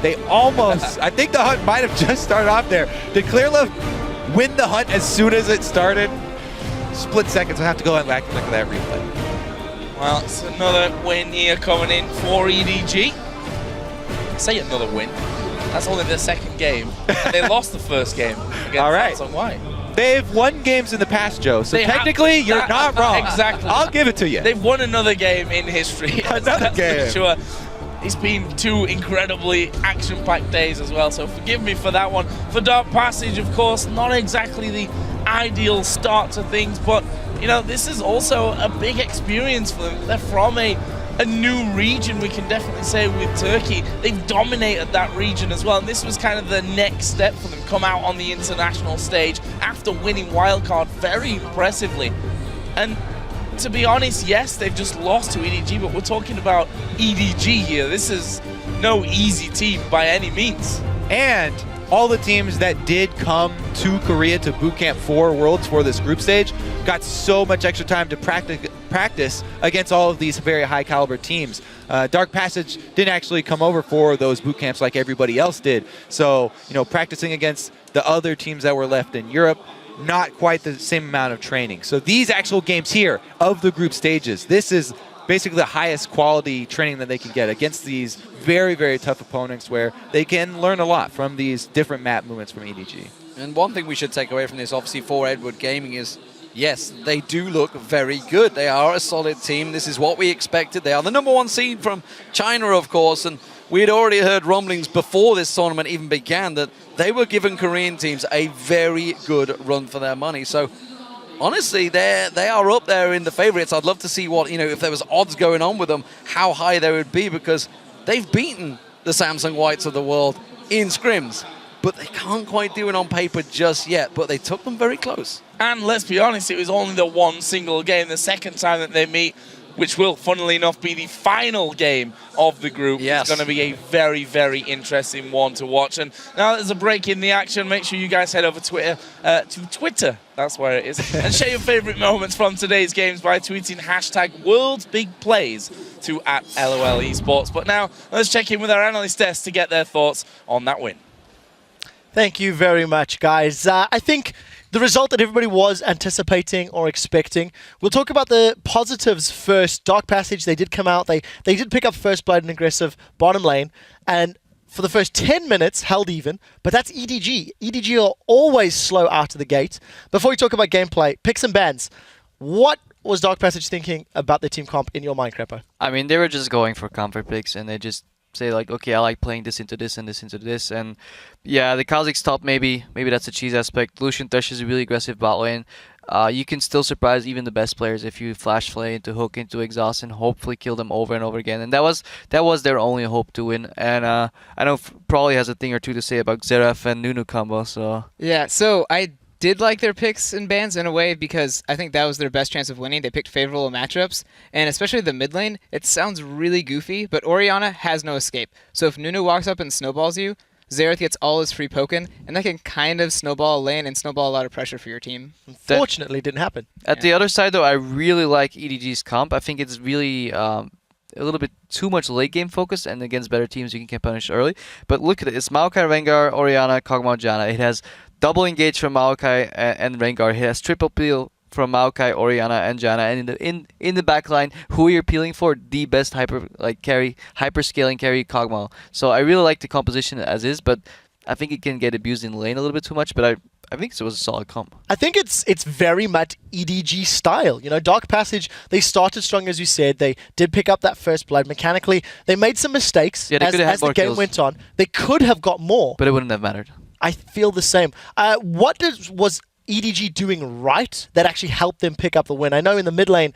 They almost, I think the hunt might have just started off there. Did Clearlove win the hunt as soon as it started? Split seconds, I'll have to go and back and look at that replay. Well, it's another win here coming in for EDG. Say another win. That's only their second game. And they lost the first game against All right. Samsung White. They've won games in the past, Joe, so technically you're not wrong. Exactly. I'll give it to you. They've won another game in history. Another game. For sure. It's been 2 incredibly action-packed days as well, so forgive me for that one. For Dark Passage, of course, not exactly the ideal start to things, but, you know, this is also a big experience for them. They're from a new region, we can definitely say, with Turkey. They've dominated that region as well, and this was kind of the next step for them. Come out on the international stage after winning Wildcard very impressively. And to be honest, yes, they've just lost to EDG, but we're talking about EDG here. This is no easy team by any means. And all the teams that did come to Korea to Bootcamp 4 Worlds for this group stage got so much extra time to practice practice against all of these very high caliber teams. Dark Passage didn't actually come over for those boot camps like everybody else did. So, practicing against the other teams that were left in Europe, not quite the same amount of training. So these actual games here of the group stages, this is basically the highest quality training that they can get against these very, very tough opponents where they can learn a lot from these different map movements from EDG. And one thing we should take away from this, obviously, for Edward Gaming is, yes, they do look very good. They are a solid team. This is what we expected. They are the #1 seed from China, of course, and we had already heard rumblings before this tournament even began that they were giving Korean teams a very good run for their money. So honestly, they are up there in the favorites. I'd love to see what, if there was odds going on with them, how high they would be, because they've beaten the Samsung Whites of the world in scrims, but they can't quite do it on paper just yet, but they took them very close. And let's be honest, it was only the one single game, the second time that they meet, which will, funnily enough, be the final game of the group. Yes. It's going to be a very, very interesting one to watch. And now there's a break in the action. Make sure you guys head over to Twitter, that's where it is, and share your favorite moments from today's games by tweeting #World'sBigPlays to @LOL Esports. But now, let's check in with our analyst desk to get their thoughts on that win. Thank you very much, guys. I think the result that everybody was anticipating or expecting. We'll talk about the positives first. Dark Passage, they did come out. They did pick up first blood and aggressive bottom lane. And for the first 10 minutes, held even. But that's EDG. EDG are always slow out of the gate. Before we talk about gameplay, picks and bans. What was Dark Passage thinking about their team comp in your mind, Crepo? I mean, they were just going for comfort picks, and they just say like, okay, I like playing this into this and this into this, and yeah, the Kha'Zix top, maybe that's a cheese aspect. Lucian Thresh is a really aggressive bot lane. You can still surprise even the best players if you flash flay into hook into exhaust and hopefully kill them over and over again. And that was their only hope to win. And I know probably has a thing or two to say about Fzzf and Nunu combo. So yeah, so I did like their picks and bans in a way because I think that was their best chance of winning. They picked favorable matchups, and especially the mid lane, it sounds really goofy, but Orianna has no escape. So if Nunu walks up and snowballs you, Xerath gets all his free poken, and that can kind of snowball a lane and snowball a lot of pressure for your team. Unfortunately, it didn't happen. At the other side, though, I really like EDG's comp. I think it's really a little bit too much late game focused, and against better teams, you can get punished early. But look at it. It's Maokai, Rengar, Orianna, Kog'Maw, Janna. It has double engage from Maokai and Rengar. It has triple peel from Maokai, Orianna, and Janna. And in the back line, who you're peeling for? The best hyper scaling carry, Kog'Maw. So I really like the composition as is, but I think it can get abused in lane a little bit too much. But I think it was a solid comp. I think it's very much EDG style. Dark Passage, they started strong, as you said. They did pick up that first blood. Mechanically, they made some mistakes as the game went on. They could have got more. But it wouldn't have mattered. I feel the same. What was EDG doing right that actually helped them pick up the win? I know in the mid lane,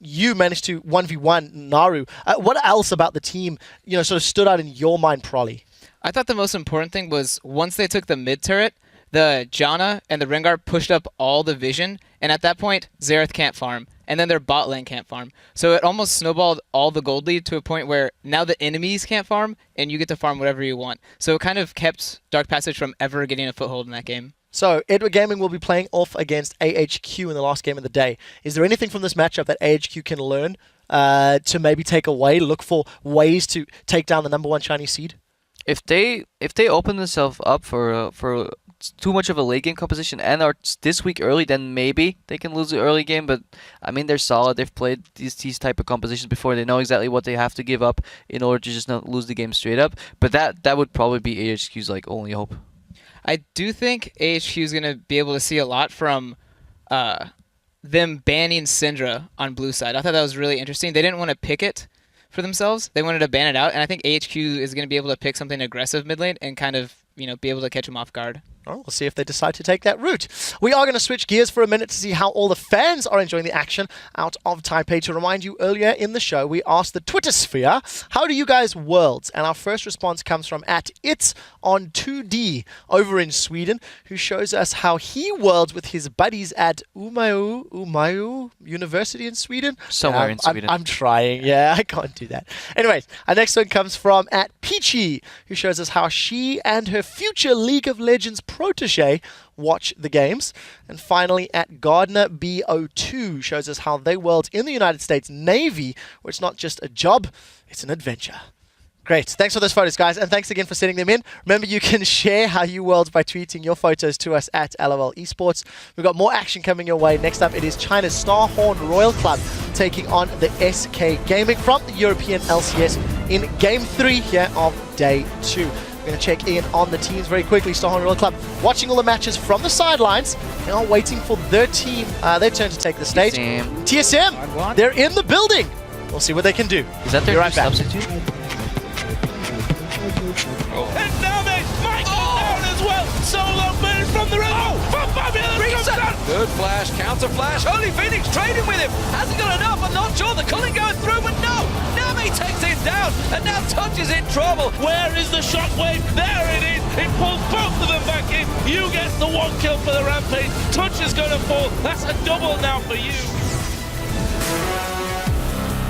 you managed to 1v1 Naru. What else about the team, sort of stood out in your mind, Prolly? I thought the most important thing was once they took the mid turret, the Janna and the Rengar pushed up all the vision, and at that point, Xerath can't farm, and then their bot lane can't farm. So it almost snowballed all the gold lead to a point where now the enemies can't farm, and you get to farm whatever you want. So it kind of kept Dark Passage from ever getting a foothold in that game. So Edward Gaming will be playing off against AHQ in the last game of the day. Is there anything from this matchup that AHQ can learn to maybe take away, look for ways to take down the #1 Chinese seed? If they open themselves up for too much of a late game composition and are this week early, then maybe they can lose the early game. But I mean, they're solid. They've played these type of compositions before. They know exactly what they have to give up in order to just not lose the game straight up. But that would probably be AHQ's only hope. I do think AHQ is going to be able to see a lot from them banning Syndra on blue side. I thought that was really interesting. They didn't want to pick it for themselves. They wanted to ban it out, and I think AHQ is going to be able to pick something aggressive mid lane and kind of be able to catch them off guard. Oh, we'll see if they decide to take that route. We are going to switch gears for a minute to see how all the fans are enjoying the action out of Taipei. To remind you, earlier in the show, we asked the Twitter sphere, how do you guys worlds? And our first response comes from @itson2d over in Sweden, who shows us how he worlds with his buddies at Umeå University in Sweden. Somewhere in Sweden. I'm trying. Yeah, I can't do that. Anyways, our next one comes from @Peachy, who shows us how she and her future League of Legends protege watch the games. And finally, at Gardner BO2 shows us how they world in the United States Navy, where it's not just a job, it's an adventure. Great. Thanks for those photos, guys, and thanks again for sending them in. Remember, you can share how you world by tweeting your photos to us at LOL Esports. We've got more action coming your way. Next up, it is China's Starhorn Royal Club taking on the SK Gaming from the European LCS in Game 3 here of Day 2. We're going to check in on the teams very quickly. Starhorn Royal Club watching all the matches from the sidelines, now waiting for their team, their turn to take the stage. TSM, they're in the building. We'll see what they can do. Is that their right back. substitute? And NaMei might go down as well. Solo burn from the river. fabFabulous comes down. Good flash, counter flash. HolyPhoenix trading with him. Hasn't got enough. I'm not sure. The culling going through, but no. NaMei takes him down, and now Touch is in trouble. Where is the shockwave? There it is. It pulls both of them back in. You get the 1 kill for the Rampage. Touch is going to fall. That's a double now for you.